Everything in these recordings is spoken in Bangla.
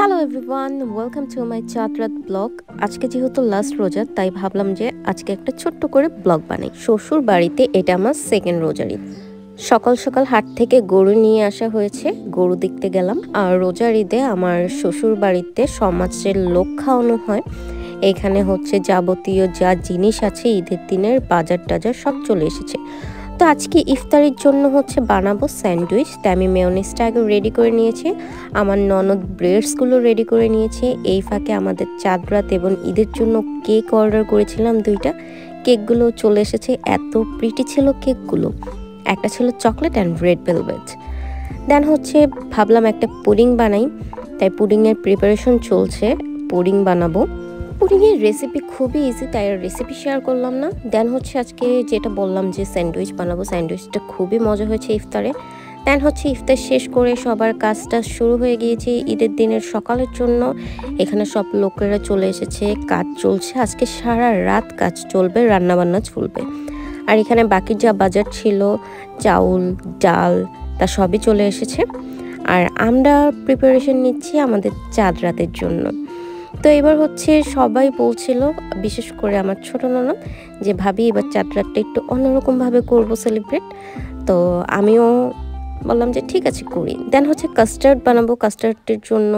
Hello everyone, welcome to my Chand Raat blog. আজকে যেহেতু লাস্ট রোজা, তাই ভাবলাম যে আজকে একটা ছোট্ট করে ব্লগ বানাই। শ্বশুর বাড়িতে এটা আমার সেকেন্ড রোজার ঈদ। সকাল সকাল হাট থেকে গরু নিয়ে আসা হয়েছে, গরু দেখতে গেলাম। আর রোজার ঈদে আমার শ্বশুর বাড়িতে সমাজের লোক খাওয়ানো হয়। এখানে হচ্ছে যাবতীয় যা জিনিস আছে ঈদের দিনের বাজার টাজার সব চলে এসেছে। তো আজকে ইফতারির জন্য হচ্ছে বানাবো স্যান্ডউইচ। তাই আমি মেয়োনিজটা আগে রেডি করে নিয়েছি, আমার ননদ ব্রেডসগুলো রেডি করে নিয়েছি। এই ফাঁকে আমাদের চাঁদরাত এবং ঈদের জন্য কেক অর্ডার করেছিলাম দুইটা। কেকগুলো চলে এসেছে, এত প্রিটি ছিল কেকগুলো। একটা ছিল চকলেট অ্যান্ড রেড ভেলভেট। দেন হচ্ছে ভাবলাম একটা পুডিং বানাই, তাই পুডিংয়ের প্রিপারেশন চলছে। পুডিং বানাবো। পুডিংয়ের রেসিপি খুবই ইজি, তাই রেসিপি শেয়ার করলাম না। দেন হচ্ছে আজকে যেটা বললাম যে স্যান্ডউইচ বানাবো, স্যান্ডউইচটা খুবই মজা হয়েছে ইফতারে। দেন হচ্ছে ইফতার শেষ করে সবার কাজটা শুরু হয়ে গিয়েছে ঈদের দিনের সকালের জন্য। এখানে সব লোকেরা চলে এসেছে, কাজ চলছে আজকে সারা রাত, কাজ চলবে, রান্নাবান্না চলবে। আর এখানে বাকি যা বাজার ছিল, চাউল ডাল, তা সবই চলে এসেছে। আর আমরা প্রিপারেশন নিচ্ছি আমাদের চাঁদরাতের জন্য। তো এবার হচ্ছে সবাই বলছিল, বিশেষ করে আমার ছোট ননদ, যে ভাবি এবার চাঁদরাতটা একটু অন্যরকমভাবে করবো সেলিব্রেট। তো আমিও বললাম যে ঠিক আছে করি। দেন হচ্ছে কাস্টার্ড বানাবো। কাস্টার্ডের জন্য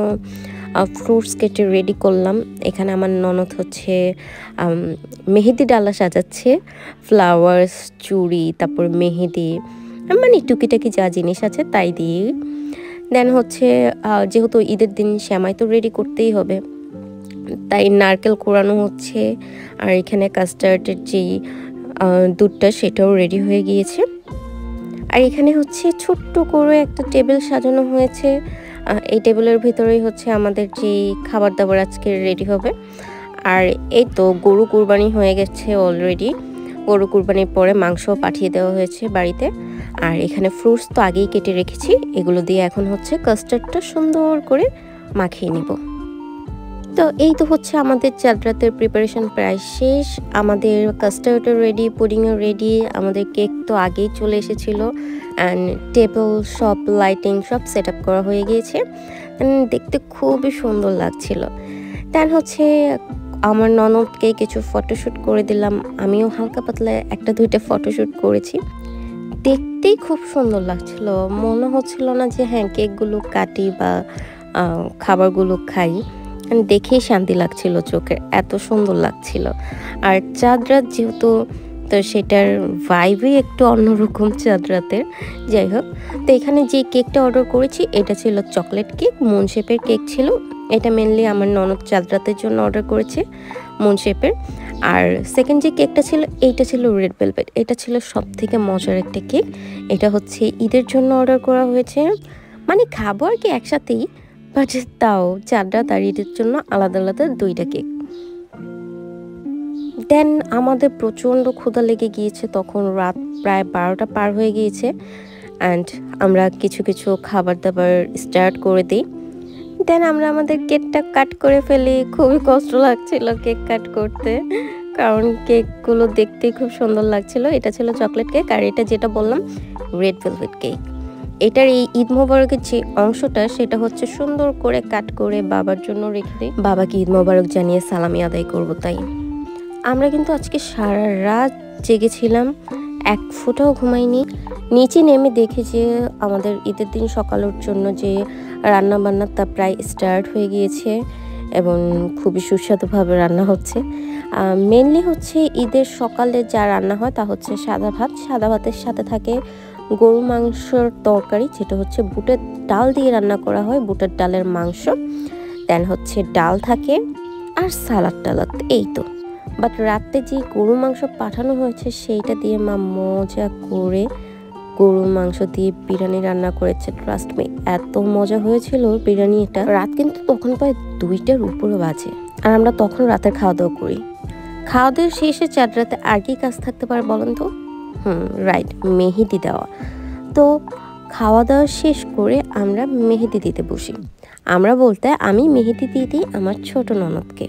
ফ্রুটস কেটে রেডি করলাম। এখানে আমার ননদ হচ্ছে মেহেদি ডালা সাজাচ্ছে, ফ্লাওয়ার্স, চুড়ি, তারপর মেহেদি, মানে টুকিটাকি যা জিনিস আছে তাই দিয়ে। দেন হচ্ছে যেহেতু ঈদের দিন সেমাই তো রেডি করতেই হবে, তাই নারকেল কোরানো হচ্ছে। আর এখানে কাস্টার্ডের যেই দুধটা সেটাও রেডি হয়ে গিয়েছে। আর এখানে হচ্ছে ছোট্ট করে একটা টেবিল সাজানো হয়েছে। এই টেবিলের ভিতরেই হচ্ছে আমাদের যেই খাবার দাবার আজকে রেডি হবে। আর এই তো গরু কুরবানি হয়ে গেছে অলরেডি। গরু কুরবানির পরে মাংস পাঠিয়ে দেওয়া হয়েছে বাড়িতে। আর এখানে ফ্রুটস তো আগেই কেটে রেখেছি, এগুলো দিয়ে এখন হচ্ছে কাস্টার্ডটা সুন্দর করে মাখিয়ে নিব। তো এই তো হচ্ছে আমাদের চাঁদরাতের প্রিপারেশন প্রায় শেষ। আমাদের কাস্টার্ডও রেডি, পুডিংও রেডি, আমাদের কেক তো আগেই চলে এসেছিলো। অ্যান্ড টেবিল সব লাইটিং সব সেট আপ করা হয়ে গিয়েছে। দেখতে খুবই সুন্দর লাগছিল। দেন হচ্ছে আমার ননদকে কিছু ফটোশ্যুট করে দিলাম, আমিও হালকা পাতলা একটা দুইটা ফটোশ্যুট করেছি। দেখতেই খুব সুন্দর লাগছিল, মনে হচ্ছিল না যে হ্যাঁ কেকগুলো কাটি বা খাবারগুলো খাই। দেখেই শান্তি লাগছিল চোখে, এত সুন্দর লাগছিল। আর চাঁদরাত যেহেতু, তো সেটার ভাইবই একটু অন্যরকম চাঁদরাতের। যাই হোক, তো এখানে যে কেকটা অর্ডার করেছি এটা ছিল চকলেট কেক, মুন শেপের কেক ছিল। এটা মেনলি আমার ননদ চাঁদরাতের জন্য অর্ডার করেছে, মুন শেপের। আর সেকেন্ড যে কেকটা ছিল এইটা ছিল রেড ভেলভেট। এটা ছিল সব থেকে মজার একটা কেক। এটা হচ্ছে ঈদের জন্য অর্ডার করা হয়েছে, মানে খাবো আর কি একসাথেই, বাট তাও চাঁদরাত আর ঈদের জন্য আলাদা আলাদা দুইটা কেক। দেন আমাদের প্রচণ্ড ক্ষুধা লেগে গিয়েছে, তখন রাত প্রায় 12টা পার হয়ে গিয়েছে। অ্যান্ড আমরা কিছু কিছু খাবার দাবার স্টার্ট করে দিই। দেন আমরা আমাদের কেকটা কাট করে ফেলি। খুবই কষ্ট লাগছিল কেক কাট করতে, কারণ কেকগুলো দেখতেই খুব সুন্দর লাগছিল। এটা ছিল চকলেট কেক, আর এটা যেটা বললাম রেড ভেলভেট কেক। এটার এই ঈদ মোবারকের যে অংশটা সেটা হচ্ছে সুন্দর করে কাট করে বাবার জন্য রেখে দিই, বাবাকে ঈদ মোবারক জানিয়ে সালামি আদায় করব। তাই আমরা কিন্তু আজকে সারা রাত জেগেছিলাম, এক ফোঁটাও ঘুমাইনি। নিচে নেমে দেখি যে আমাদের ঈদের দিন সকালের জন্য যে রান্না বান্না তা প্রায় স্টার্ট হয়ে গিয়েছে এবং খুবই সুস্বাদুভাবে রান্না হচ্ছে। মেনলি হচ্ছে ঈদের সকালে যা রান্না হয় তা হচ্ছে সাদা ভাত। সাদা ভাতের সাথে থাকে গরু মাংসর তরকারি, যেটা হচ্ছে বুটের ডাল দিয়ে রান্না করা হয়, বুটের ডালের মাংস। দেন হচ্ছে ডাল থাকে আর সালাদ টালাদ, এই তো। বাট রাতে যে গরু মাংস পাঠানো হয়েছে সেইটা দিয়ে মা মজা করে গরু মাংস দিয়ে বিরিয়ানি রান্না করেছে। ট্রাস্ট মি, এত মজা হয়েছিল বিরিয়ানিটা। রাত কিন্তু তখন প্রায় 2টার উপরে বাজে, আর আমরা তখন রাতের খাওয়া দাওয়া করি। খাওয়া দাওয়া শেষে চাঁদরাতে আর কি কাজ থাকতে পারে বলেন তো? রাইট, মেহেদি দেওয়া। তো খাওয়া দাওয়া শেষ করে আমরা মেহেদি দিতে বসি। আমরা বলতে আমি মেহেদি দিয়ে দিই আমার ছোট ননদকে।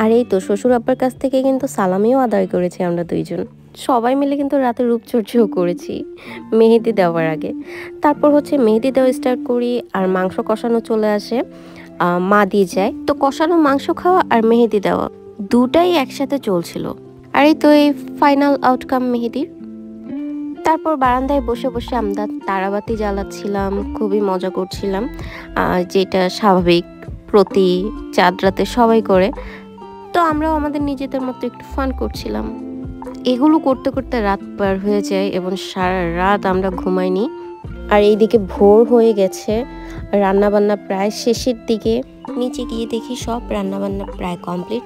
আর এই তো শ্বশুর আব্বার কাছ থেকে কিন্তু সালামিও আদায় করেছি আমরা দুইজন। সবাই মিলে কিন্তু রাতে রূপচর্চাও করেছি মেহেদি দেওয়ার আগে। তারপর হচ্ছে মেহেদি দেওয়া স্টার্ট করি, আর মাংস কষানো চলে আসে। মা দিয়ে যায়। তো কষানো মাংস খাওয়া আর মেহেদি দেওয়া দুটাই একসাথে চলছিল। আর এই তো এই ফাইনাল আউটকাম মেহেদির। তারপর বারান্দায় বসে বসে আমরা তারাবাতি জ্বালাচ্ছিলাম, খুবই মজা করছিলাম, যেটা স্বাভাবিক প্রতি চাঁদ রাতে সবাই করে। তো আমরাও আমাদের নিজেদের মতো একটু ফান করছিলাম। এগুলো করতে করতে রাত পার হয়ে যায় এবং সারা রাত আমরা ঘুমাইনি। আর এইদিকে ভোর হয়ে গেছে, রান্নাবান্না প্রায় শেষের দিকে। নিচে গিয়ে দেখি সব রান্নাবান্না প্রায় কমপ্লিট।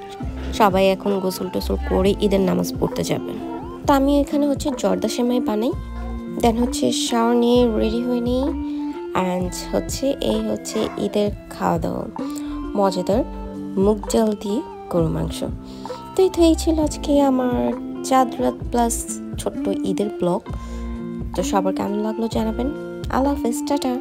সবাই এখন গোসল টোসল করে ঈদের নামাজ পড়তে যাবে। তো আমি এখানে হচ্ছে জর্দা সেমাই বানাই, দেন হচ্ছে শাওয়ার নিয়ে রেডি হয়ে নিই। অ্যান্ড হচ্ছে এই হচ্ছে ঈদের খাওয়া দাওয়া, মজাদার মুগ ডাল দিয়ে গরু মাংস। তো এই ছিল আজকে আমার চাঁদ রাত প্লাস ছোট্ট ঈদের ব্লগ। তো সবার কেমন লাগলো জানাবেন। আল্লাহ হাফেজ, টাটা।